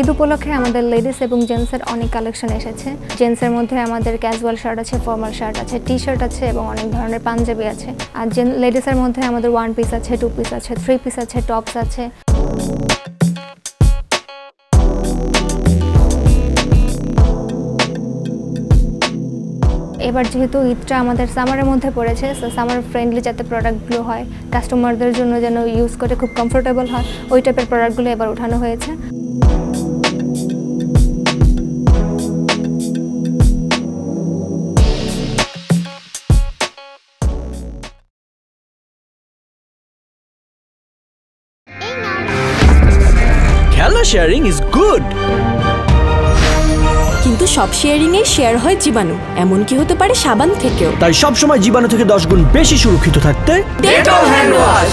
ঈদ উপলক্ষে আমাদের লেডিস এবং জেন্টসের অনেক কালেকশন এসেছে। জেন্টসের মধ্যে আমাদের ক্যাজুয়াল শার্ট আছে, ফর্মাল শার্ট আছে, টি শার্ট আছে এবং অনেক ধরনের পাঞ্জাবি আছে। আর লেডিসের মধ্যে আমাদের 1 পিস আছে, 2 পিস আছে, 3 পিস আছে, টপস আছে। এবার যেহেতু ঈদটা আমাদের সামারের মধ্যে পড়েছে, সো সামার ফ্রেন্ডলি যাতে প্রোডাক্টগুলো হয়, কাস্টমারদের জন্য যেন ইউজ করে খুব কমফোর্টেবল হয়, ওই টাইপের প্রোডাক্টগুলো এবার উঠানো হয়েছে। খেলনা শেয়ারিং ইজ গুড, কিন্তু সব শেয়ারিং এ শেয়ার হয় জীবাণু, এমন কি হতে পারে সাবান থেকেও। তাই সব সময় জীবাণু থেকে 10 গুণ বেশি সুরক্ষিত থাকতে ডেটল হ্যান্ড ওয়াশ।